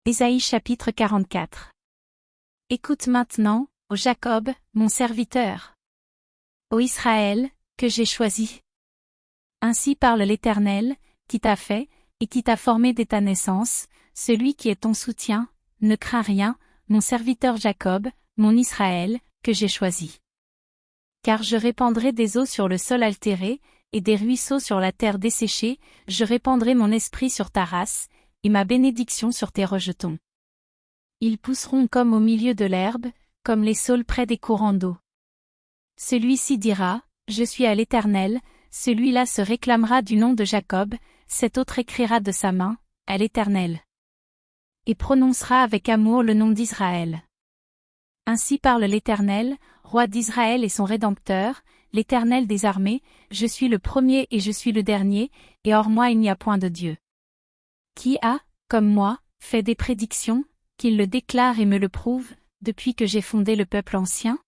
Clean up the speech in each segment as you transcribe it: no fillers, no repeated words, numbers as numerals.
Ésaïe chapitre 44. Écoute maintenant, ô Jacob, mon serviteur. Ô Israël, que j'ai choisi. Ainsi parle l'Éternel, qui t'a fait, et qui t'a formé dès ta naissance, celui qui est ton soutien, ne crains rien, mon serviteur Jacob, mon Israël, que j'ai choisi. Car je répandrai des eaux sur le sol altéré, et des ruisseaux sur la terre desséchée, je répandrai mon esprit sur ta race, et ma bénédiction sur tes rejetons. Ils pousseront comme au milieu de l'herbe, comme les saules près des courants d'eau. Celui-ci dira, je suis à l'Éternel, celui-là se réclamera du nom de Jacob, cet autre écrira de sa main, à l'Éternel. Et prononcera avec amour le nom d'Israël. Ainsi parle l'Éternel, roi d'Israël et son Rédempteur, l'Éternel des armées, je suis le premier et je suis le dernier, et hors moi il n'y a point de Dieu. Qui a, comme moi, fait des prédictions, qu'il le déclare et me le prouve, depuis que j'ai fondé le peuple ancien?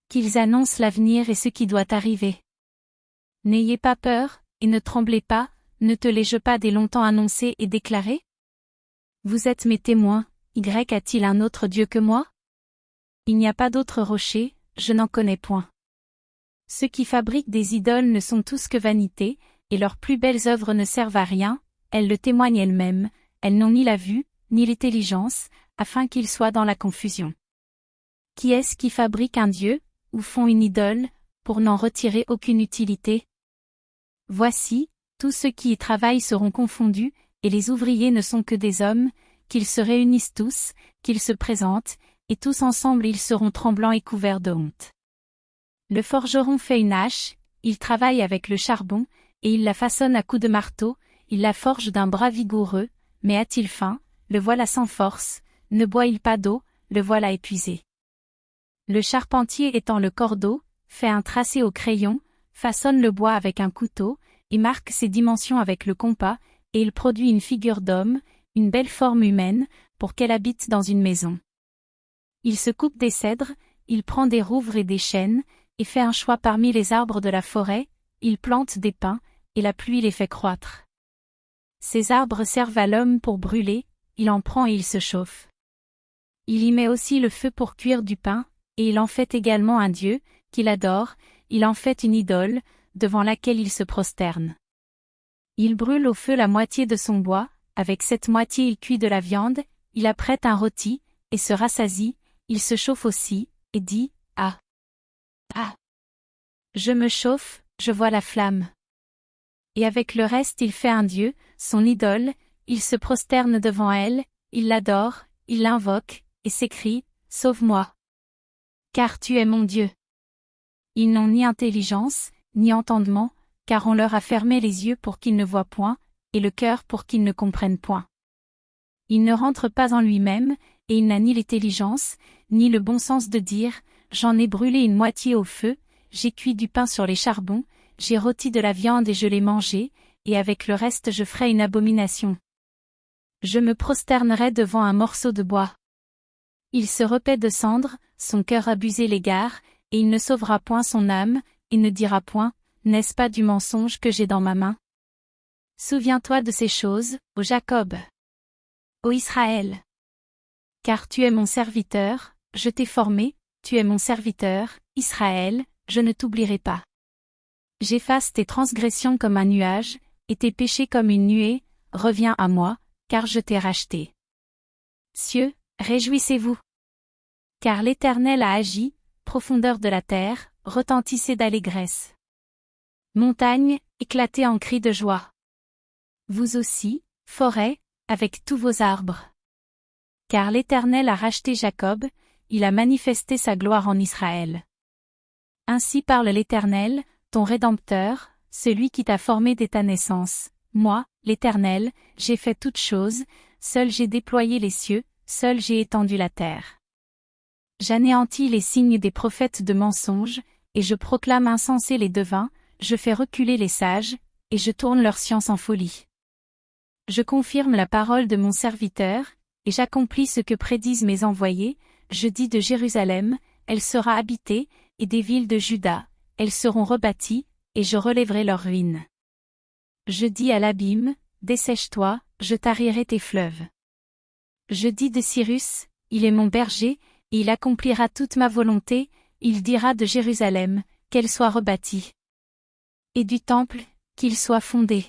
Qu'ils annoncent l'avenir et ce qui doit arriver. N'ayez pas peur, et ne tremblez pas, ne te l'ai-je pas dès longtemps annoncé et déclaré? Vous êtes mes témoins, Y a-t-il un autre Dieu que moi? Il n'y a pas d'autre rocher, je n'en connais point. Ceux qui fabriquent des idoles ne sont tous que vanité, et leurs plus belles œuvres ne servent à rien, elles le témoignent elles-mêmes, elles n'ont ni la vue, ni l'intelligence, afin qu'ils soient dans la confusion. Qui est-ce qui fabrique un dieu, ou font une idole, pour n'en retirer aucune utilité? Voici, tous ceux qui y travaillent seront confondus, et les ouvriers ne sont que des hommes, qu'ils se réunissent tous, qu'ils se présentent, et tous ensemble ils seront tremblants et couverts de honte. Le forgeron fait une hache, il travaille avec le charbon, et il la façonne à coups de marteau, il la forge d'un bras vigoureux, mais a-t-il faim, le voilà sans force, ne boit-il pas d'eau, le voilà épuisé. Le charpentier étend le cordeau, fait un tracé au crayon, façonne le bois avec un couteau, et marque ses dimensions avec le compas, et il produit une figure d'homme, une belle forme humaine, pour qu'elle habite dans une maison. Il se coupe des cèdres, il prend des rouvres et des chênes, et fait un choix parmi les arbres de la forêt, il plante des pins, et la pluie les fait croître. Ces arbres servent à l'homme pour brûler, il en prend et il se chauffe. Il y met aussi le feu pour cuire du pain, et il en fait également un dieu, qu'il adore, il en fait une idole, devant laquelle il se prosterne. Il brûle au feu la moitié de son bois, avec cette moitié il cuit de la viande, il apprête un rôti, et se rassasie, il se chauffe aussi, et dit, ah! Ah! Je me chauffe, je vois la flamme. Et avec le reste il fait un dieu, son idole, il se prosterne devant elle, il l'adore, il l'invoque, et s'écrie, sauve-moi. Car tu es mon Dieu. Ils n'ont ni intelligence, ni entendement, car on leur a fermé les yeux pour qu'ils ne voient point, et le cœur pour qu'ils ne comprennent point. Il ne rentre pas en lui-même, et il n'a ni l'intelligence, ni le bon sens de dire, j'en ai brûlé une moitié au feu, j'ai cuit du pain sur les charbons, j'ai rôti de la viande et je l'ai mangée, et avec le reste je ferai une abomination. Je me prosternerai devant un morceau de bois. Il se repaît de cendres, son cœur abusé l'égare, et il ne sauvera point son âme, et ne dira point, n'est-ce pas du mensonge que j'ai dans ma main? Souviens-toi de ces choses, ô Jacob. Ô Israël. Car tu es mon serviteur, je t'ai formé, tu es mon serviteur, Israël, je ne t'oublierai pas. J'efface tes transgressions comme un nuage, et tes péchés comme une nuée, reviens à moi, car je t'ai racheté. Cieux, réjouissez-vous. Car l'Éternel a agi, profondeur de la terre, retentissez d'allégresse. Montagnes, éclatez en cris de joie. Vous aussi, forêts, avec tous vos arbres. Car l'Éternel a racheté Jacob, il a manifesté sa gloire en Israël. Ainsi parle l'Éternel, ton Rédempteur, celui qui t'a formé dès ta naissance. Moi, l'Éternel, j'ai fait toutes choses, seul j'ai déployé les cieux, seul j'ai étendu la terre. J'anéantis les signes des prophètes de mensonges, et je proclame insensés les devins, je fais reculer les sages, et je tourne leur science en folie. Je confirme la parole de mon serviteur, et j'accomplis ce que prédisent mes envoyés, je dis de Jérusalem, elle sera habitée, et des villes de Juda, elles seront rebâties, et je relèverai leurs ruines. Je dis à l'abîme, dessèche-toi, je tarirai tes fleuves. Je dis de Cyrus, il est mon berger, et il accomplira toute ma volonté, il dira de Jérusalem, qu'elle soit rebâtie. Et du temple, qu'il soit fondé.